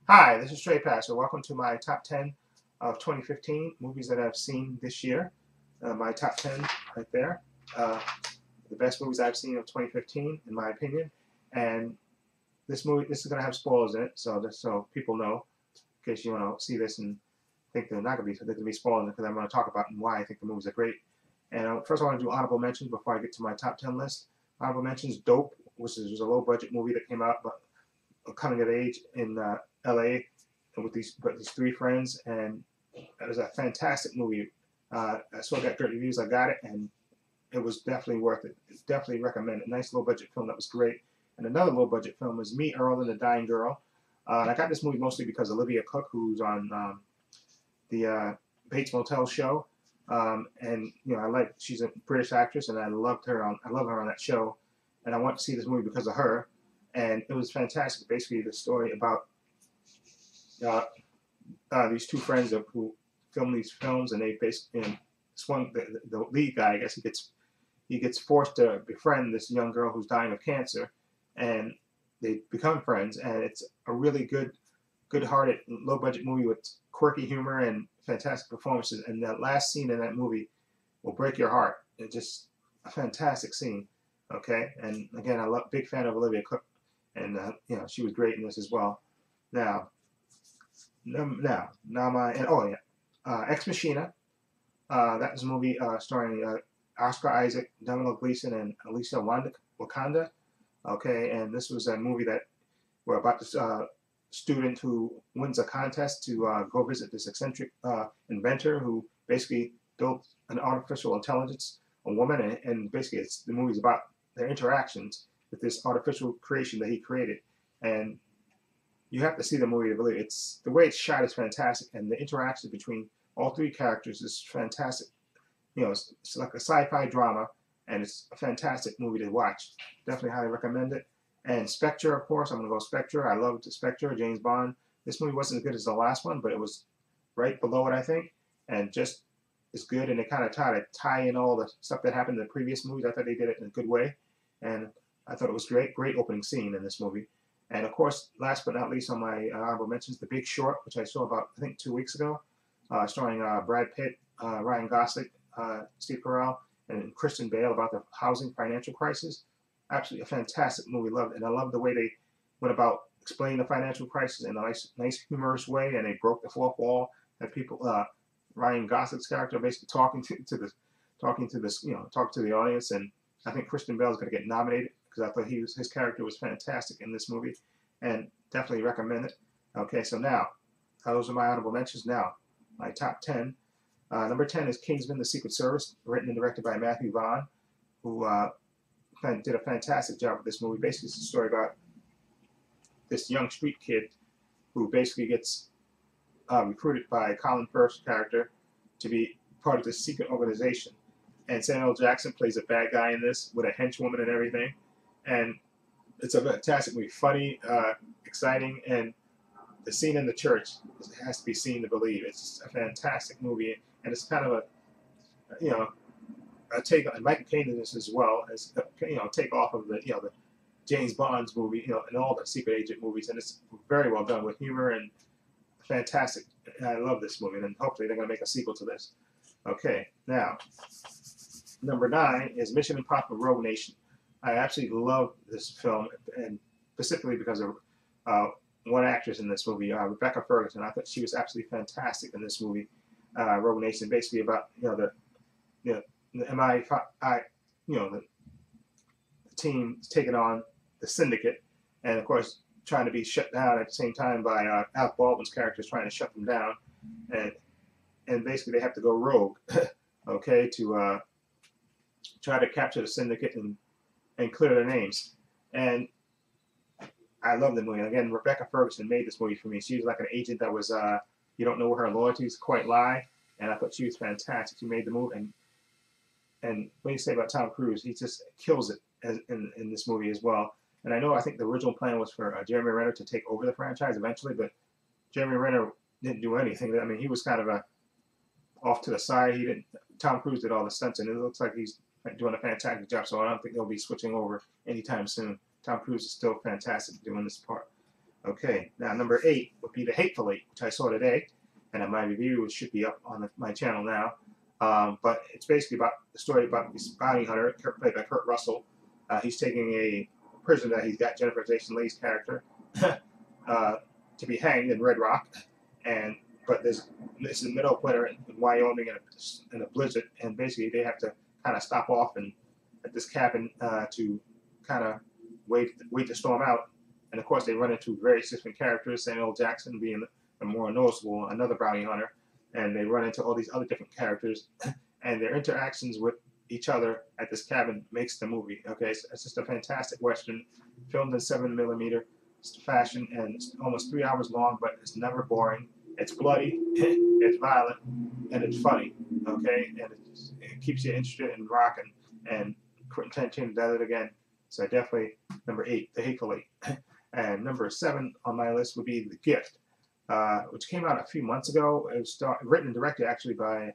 Hi, this is Trepacer. Welcome to my top 10 of 2015 movies that I've seen this year. My top 10 right there. Uh, the best movies I've seen of 2015, in my opinion. And this is going to have spoilers in it, so just so people know, in case you want to see this and think they're not going to be, they're going to be spoilers because I'm going to talk about and why I think the movies are great. And first, I want to do honorable mentions before I get to my top 10 list. Honorable mentions: Dope, which was a low-budget movie that came out, but coming of age in L.A. with these three friends, and it was a fantastic movie. I saw got great reviews. I got it, and it was definitely worth it. It's definitely recommended. Nice low budget film that was great. And another low budget film was Me, Earl, and the Dying Girl. And I got this movie mostly because Olivia Cooke, who's on the Bates Motel show, and she's a British actress, and I love her on that show, and I want to see this movie because of her. And it was fantastic. Basically, the story about these two friends who film these films, and they basically the lead guy. I guess he gets forced to befriend this young girl who's dying of cancer, and they become friends. And it's a really good-hearted, low-budget movie with quirky humor and fantastic performances. And that last scene in that movie will break your heart. It's just a fantastic scene. Okay, and again, big fan of Olivia Cooke, and she was great in this as well. Now Ex Machina. That was a movie starring Oscar Isaac, Domhnall Gleeson, and Alicia Wakanda. Okay, and this was a movie that were about this student who wins a contest to go visit this eccentric inventor who basically built an artificial intelligence, a woman, and basically the movie's about their interactions with this artificial creation that he created. And you have to see the movie to believe it. The way it's shot is fantastic, and the interaction between all three characters is fantastic. It's like a sci-fi drama, and it's a fantastic movie to watch. Definitely highly recommend it. And Spectre, of course, I'm going to go Spectre. I loved Spectre, James Bond. This movie wasn't as good as the last one, but it was right below it, I think, and just as good. And they kind of tie in all the stuff that happened in the previous movies. I thought they did it in a good way, and I thought it was great. Great opening scene in this movie. And of course, last but not least on my honorable mentions, The Big Short, which I saw about, I think, 2 weeks ago, starring Brad Pitt, Ryan Gosling, Steve Carell, and Christian Bale, about the housing financial crisis. Absolutely a fantastic movie. Loved it. And I love the way they went about explaining the financial crisis in a nice humorous way, and they broke the fourth wall. That people, Ryan Gosling's character, basically talking to the audience, and I think Christian Bale is going to get nominated because I thought his character was fantastic in this movie, and definitely recommend it. Okay, so now those are my honorable mentions. Now my top 10. Number 10 is Kingsman: The Secret Service, written and directed by Matthew Vaughn, who did a fantastic job with this movie. Basically, it's a story about this young street kid who basically gets recruited by Colin Firth's character to be part of this secret organization. And Samuel Jackson plays a bad guy in this with a henchwoman and everything. And it's a fantastic movie, funny, exciting, and the scene in the church has to be seen to believe. It's a fantastic movie, and it's kind of a take on Michael Caine in this as well as take off of the James Bond's movie, and all the secret agent movies, and it's very well done with humor and fantastic. I love this movie, and hopefully they're going to make a sequel to this. Okay, now number 9 is Mission Impossible: Rogue Nation. I absolutely love this film, and specifically because of one actress in this movie, Rebecca Ferguson. I thought she was absolutely fantastic in this movie, Rogue Nation. Basically about the MI5, the team taking on the syndicate, and of course trying to be shut down at the same time by Alec Baldwin's character is trying to shut them down, and basically they have to go rogue, okay, to try to capture the syndicate and clear their names. And I love the movie. Again, Rebecca Ferguson made this movie for me. She was like an agent that was you don't know where her loyalties quite lie, and I thought she was fantastic. She made the movie, and what do you say about Tom Cruise? He just kills it in this movie as well. And I think the original plan was for Jeremy Renner to take over the franchise eventually, but Jeremy Renner didn't do anything. I mean, he was kind of off to the side. Tom Cruise did all the stunts, and it looks like he's doing a fantastic job. So I don't think they'll be switching over anytime soon. Tom Cruise is still fantastic doing this part. Okay, now number 8 would be The Hateful Eight, which I saw today, and my review should be up on my channel now. But it's basically about the story about this bounty hunter, played by Kurt Russell. He's taking a prisoner that he's got, Jennifer Jason Leigh's character, to be hanged in Red Rock, and but it's in the middle of winter in Wyoming in a blizzard, and basically they have to kind of stop off and at this cabin to kind of wait the storm out. And of course, they run into various different characters, Samuel Jackson being the more noticeable, another bounty hunter, and they run into all these other different characters, and their interactions with each other at this cabin makes the movie. Okay, so it's just a fantastic western, filmed in 7mm fashion, and it's almost 3 hours long, but it's never boring. It's bloody, it's violent, and it's funny. Okay, and it keeps you interested in rocking. And Quentin Tarantino does it again. So definitely number 8, The Hateful Eight. And number 7 on my list would be The Gift, which came out a few months ago. It was written and directed actually by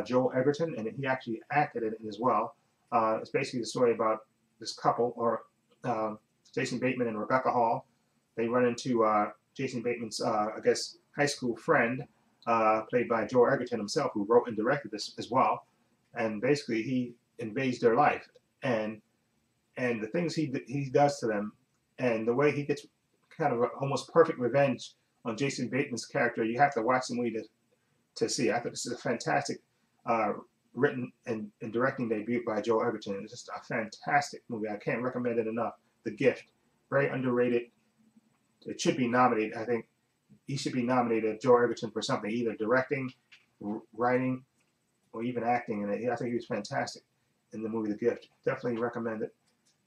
Joel Edgerton, and he actually acted in it as well. It's basically the story about this couple, or Jason Bateman and Rebecca Hall. They run into Jason Bateman's, I guess, high school friend, played by Joel Edgerton himself, who wrote and directed this as well. And basically, he invades their life, and the things he does to them, and the way he gets kind of almost perfect revenge on Jason Bateman's character. You have to watch the movie to see. I think this is a fantastic written and directing debut by Joel Edgerton. It's just a fantastic movie. I can't recommend it enough. The Gift, very underrated. It should be nominated. I think he should be nominated, Joel Edgerton, for something, either directing, writing, or even acting in it. I think he was fantastic in the movie The Gift. Definitely recommend it.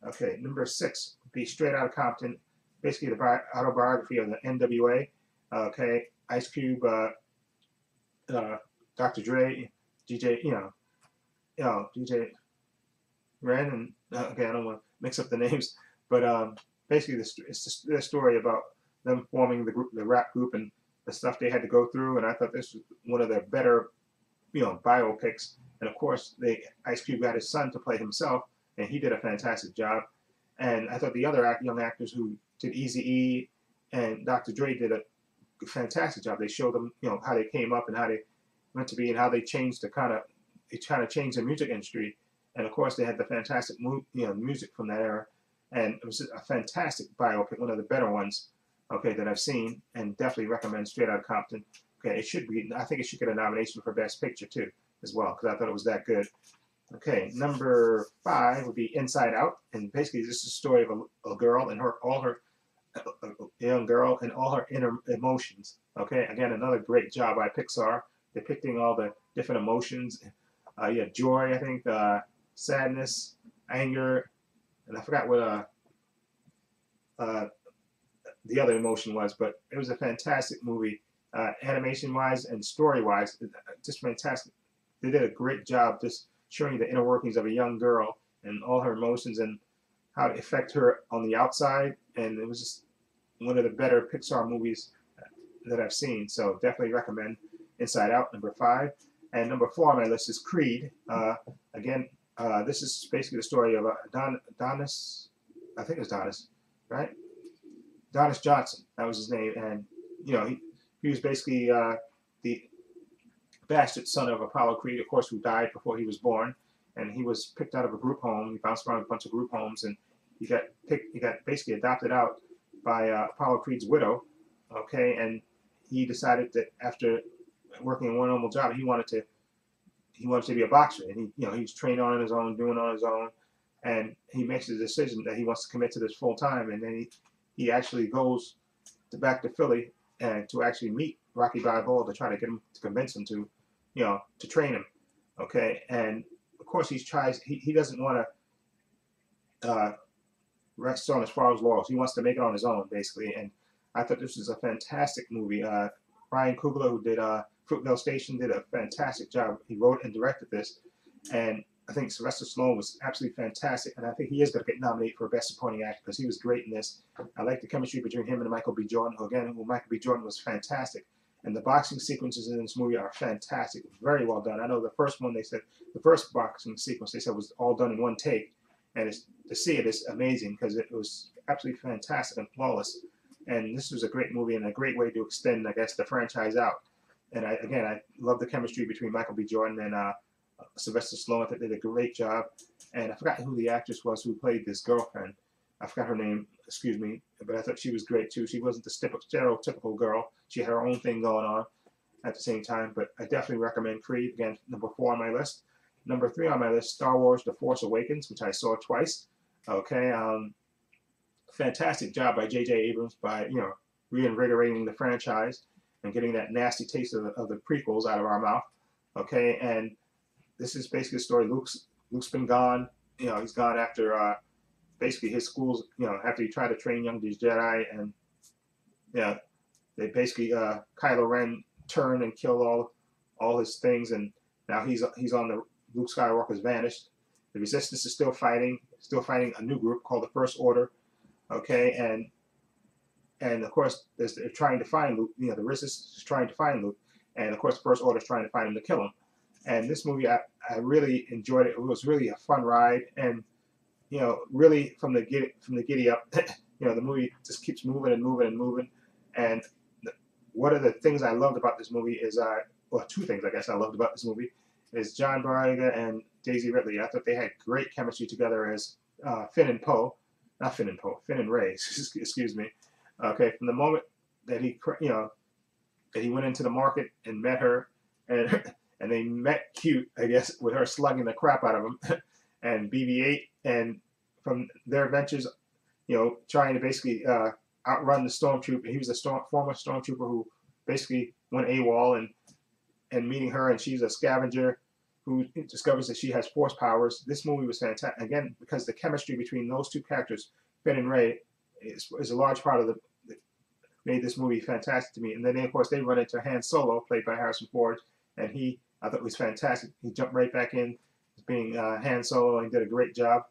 Okay, number 6 would be Straight Outta Compton, basically the autobiography of the NWA. Okay, Ice Cube, Dr. Dre, DJ, DJ Ren, and okay, I don't want to mix up the names, but basically it's the story about them forming the rap group and the stuff they had to go through. And I thought this was one of their better, biopics. And of course, Ice Cube got his son to play himself, and he did a fantastic job. And I thought the other young actors who did Eazy-E and Dr. Dre did a fantastic job. They showed them, how they came up and how they went to be, and how they changed changed the music industry. And of course, they had the fantastic, music from that era. And it was a fantastic biopic, one of the better ones, okay, that I've seen, and definitely recommend Straight Outta Compton. Okay, it should be. I think it should get a nomination for Best Picture too, as well, because I thought it was that good. Okay, number 5 would be Inside Out, and basically this is a story of a girl and a young girl and all her inner emotions. Okay, again, another great job by Pixar, depicting all the different emotions. You have joy, I think, sadness, anger, and I forgot what the other emotion was, but it was a fantastic movie, animation-wise and story-wise, just fantastic. They did a great job just showing the inner workings of a young girl and all her emotions and how it affect her on the outside. And it was just one of the better Pixar movies that I've seen. So definitely recommend Inside Out, number 5. And number 4 on my list is Creed. Again, this is basically the story of Adonis, I think it was Adonis, right? Adonis Johnson, that was his name. And, he was basically the bastard son of Apollo Creed, of course, who died before he was born. And he was picked out of a group home. He bounced around a bunch of group homes, and he got basically adopted out by Apollo Creed's widow. Okay, and he decided that after working one normal job, he wanted to be a boxer, and he was training on his own, doing on his own, and he makes the decision that he wants to commit to this full time, and then he actually goes back to Philly and to actually meet Rocky Balboa to try to get him to convince him to, to train him. Okay, and of course he doesn't want to rest on his father's laurels. He wants to make it on his own, basically. And I thought this was a fantastic movie. Ryan Coogler, who did Fruitvale Station, did a fantastic job. He wrote and directed this, and I think Sylvester Stallone was absolutely fantastic, and I think he is going to get nominated for Best Supporting Actor because he was great in this. I like the chemistry between him and Michael B. Jordan, Michael B. Jordan was fantastic. And the boxing sequences in this movie are fantastic, very well done. I know the first one, the first boxing sequence, they said was all done in one take, and to see it is amazing because it was absolutely fantastic and flawless. and this was a great movie and a great way to extend, I guess, the franchise out. And again, I love the chemistry between Michael B. Jordan and Sylvester Stallone. I think they did a great job. And I forgot who the actress was who played this girlfriend. I forgot her name, excuse me, but I thought she was great too. She wasn't the stereotypical girl. She had her own thing going on at the same time, but I definitely recommend Creed. Again, number 4 on my list. Number 3 on my list, Star Wars The Force Awakens, which I saw twice. Okay, fantastic job by J.J. Abrams by, reinvigorating the franchise and getting that nasty taste of the prequels out of our mouth. Okay, and this is basically the story. Luke's been gone. He's gone after basically his schools. After he tried to train young Jedi, and they basically Kylo Ren turned and killed all his things, and now he's on the Luke Skywalker's vanished. The Resistance is still fighting a new group called the First Order. Okay, and of course they're trying to find Luke. The Resistance is trying to find Luke, and of course the First Order is trying to find him to kill him. And this movie, I really enjoyed it. It was really a fun ride, and really from the giddy up, the movie just keeps moving and moving and moving. And one of the things I loved about this movie is, well, two things I guess I loved about this movie is John Boyega and Daisy Ridley. I thought they had great chemistry together as Finn and Rey. Excuse me. Okay, from the moment that he went into the market and met her, and they met cute, I guess, with her slugging the crap out of him, and BB-8, and from their adventures, trying to basically outrun the stormtrooper. He was a former stormtrooper who basically went AWOL, and meeting her, and she's a scavenger who discovers that she has force powers. This movie was fantastic, again, because the chemistry between those two characters, Finn and Rey, is a large part of made this movie fantastic to me. And then, of course, they run into Han Solo, played by Harrison Ford, and I thought was fantastic. He jumped right back in as being Han Solo, and he did a great job.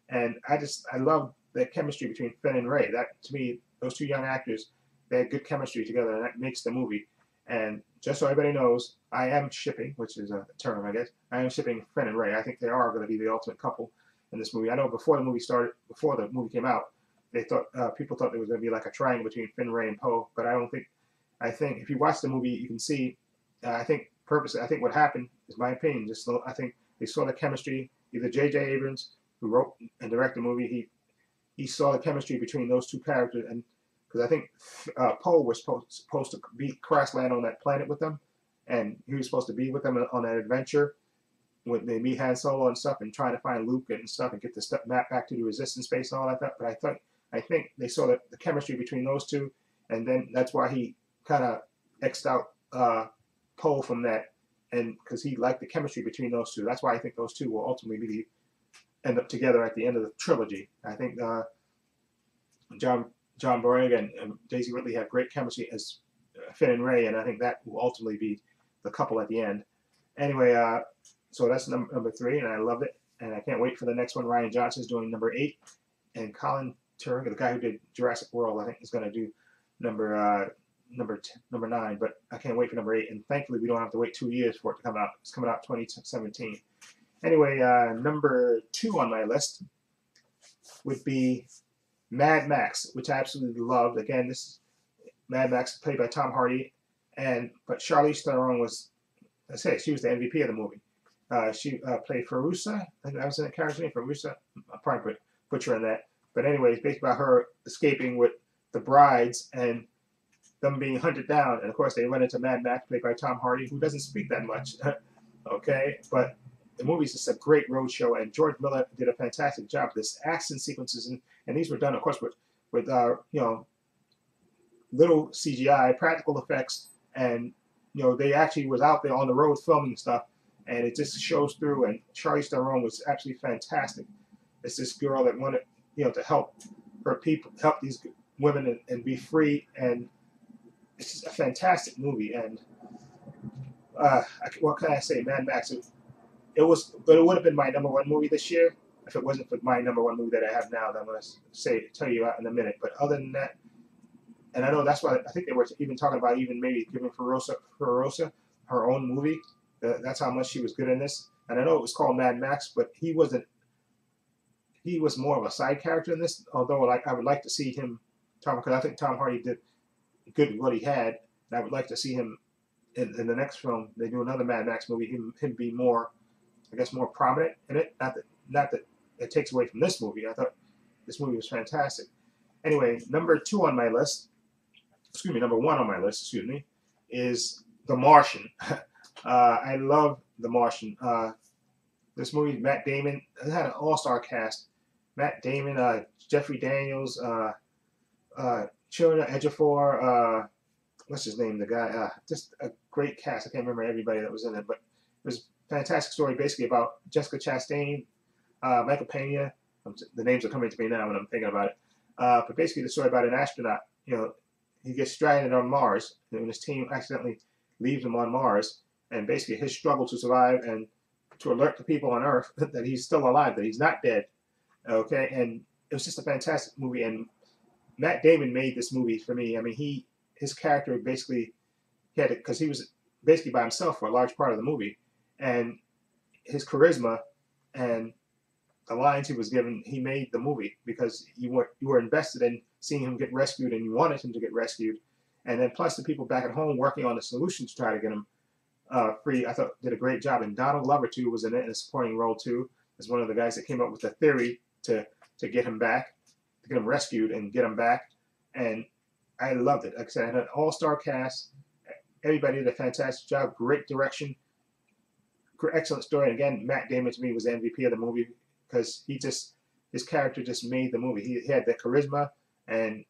And I love the chemistry between Finn and Rey. That, to me, those two young actors, they had good chemistry together, and that makes the movie. And just so everybody knows, I am shipping, which is a term, I guess. I am shipping Finn and Rey. I think they are going to be the ultimate couple in this movie. I know before the movie came out, people thought there was going to be like a triangle between Finn, Rey, and Poe. But I don't think. I think if you watch the movie, you can see. I think what happened is my opinion. I think they saw the chemistry. Either J.J. Abrams, who wrote and directed the movie, he saw the chemistry between those two characters, and because I think Poe was supposed to crash land on that planet with them, and he was supposed to be with them on that adventure when they meet Han Solo and stuff, and trying to find Luke and stuff, and get the stuff back to the Resistance base and all that. But I think they saw the chemistry between those two, and then that's why he kind of X'd out Poe from that, and because he liked the chemistry between those two. That's why I think those two will ultimately end up together at the end of the trilogy. I think John Boyega and Daisy Ridley have great chemistry as Finn and Rey, and I think that will ultimately be the couple at the end. Anyway, so that's number 3, and I loved it, and I can't wait for the next one. Rian Johnson's doing number 8, and Colin Turk, the guy who did Jurassic World, I think is going to do number 9. But I can't wait for number 8, and thankfully we don't have to wait 2 years for it to come out. It's coming out 2017. Anyway, number 2 on my list would be Mad Max, which I absolutely loved. Again, this is Mad Max, played by Tom Hardy, but Charlize Theron was, she was the MVP of the movie. She played Fairuza. I think that was in the character's name, Fairuza. I'll probably put her in that. But anyway, it's based about her escaping with the brides and them being hunted down. And of course, they run into Mad Max, played by Tom Hardy, who doesn't speak that much. Okay, but the movie's just a great road show, and George Miller did a fantastic job. This action sequences, and these were done, of course, with little CGI, practical effects, and they actually was out there on the road filming stuff, and it just shows through. And Charlize Theron was absolutely fantastic. It's this girl that wanted to help her people, help these women, and be free, and it's just a fantastic movie. And what can I say? Mad Max. But it would have been my number 1 movie this year if it wasn't for my number 1 movie that I have now that I'm going to tell you about in a minute. But other than that, and I know that's why I think they were even talking about even maybe giving Fairuza her own movie. That's how much she was good in this. And I know it was called Mad Max, but he was more of a side character in this. Although I would like to see him because I think Tom Hardy did good with what he had, and I would like to see him in the next film. They do another Mad Max movie, him be more, I guess, more prominent in it. Not that it takes away from this movie. I thought this movie was fantastic. Anyway, number two on my list, excuse me, number one on my list, excuse me, is The Martian. I love The Martian. This movie, Matt Damon, it had an all-star cast. Matt Damon, Jeffrey Daniels, Chiwetel Ejiofor, what's his name, the guy, just a great cast. I can't remember everybody that was in it, but it was a fantastic story basically about Jessica Chastain, Michael Pena. The names are coming to me now when I'm thinking about it. But basically the story about an astronaut, he gets stranded on Mars, and his team accidentally leaves him on Mars, and basically his struggle to survive and to alert the people on Earth that he's still alive, that he's not dead. Okay, and it was just a fantastic movie, and Matt Damon made this movie for me. I mean, his character basically had it because he was basically by himself for a large part of the movie, and his charisma and the lines he was given, he made the movie because you were invested in seeing him get rescued, and you wanted him to get rescued, and then plus the people back at home working on the solution to try to get him free. I thought did a great job, and Donald Glover too was in it in a supporting role too, as one of the guys that came up with the theory to get him back, to get him rescued and get him back, and I loved it. Like I said, I had an all-star cast. Everybody did a fantastic job. Great direction. Excellent story. And again, Matt Damon to me was the MVP of the movie because his character just made the movie. He had that charisma, and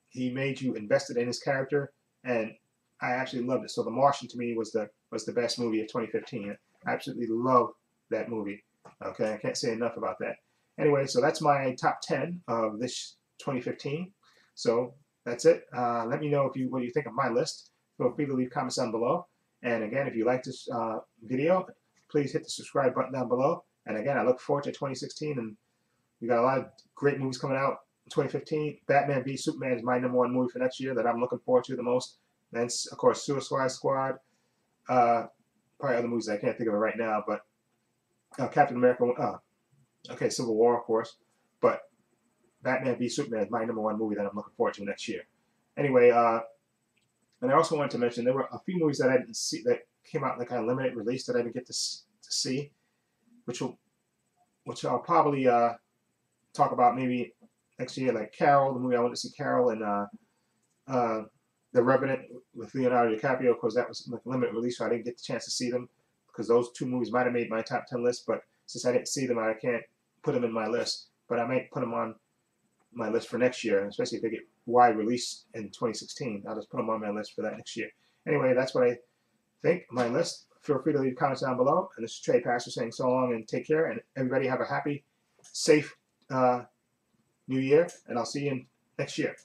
he made you invested in his character, and I absolutely loved it. So The Martian to me was the best movie of 2015. I absolutely love that movie. Okay, I can't say enough about that. Anyway, so that's my top 10 of this 2015. So that's it. Let me know what you think of my list. Feel free to leave comments down below. And again, if you like this video, please hit the subscribe button down below. And again, I look forward to 2016, and we got a lot of great movies coming out in 2015. Batman v Superman is my #1 movie for next year that I'm looking forward to the most. Then, of course, Suicide Squad. Probably other movies I can't think of it right now, but Captain America. Okay, Civil War, of course. But Batman v Superman is my #1 movie that I'm looking forward to next year. Anyway, and I also wanted to mention there were a few movies that I didn't see that came out in the kind of limited release that I didn't get to see, which I'll probably talk about maybe next year, like Carol, the movie I went to see, Carol, and The Revenant with Leonardo DiCaprio. Of course, that was like a limited release, so I didn't get the chance to see them because those two movies might have made my top 10 list, but since I didn't see them, I can't put them in my list. But I might put them on my list for next year, especially if they get wide release in 2016. I'll just put them on my list for that next year. Anyway, that's what I think of my list. Feel free to leave comments down below. And this is Trepacer saying so long and take care. And everybody have a happy, safe New Year. And I'll see you next year.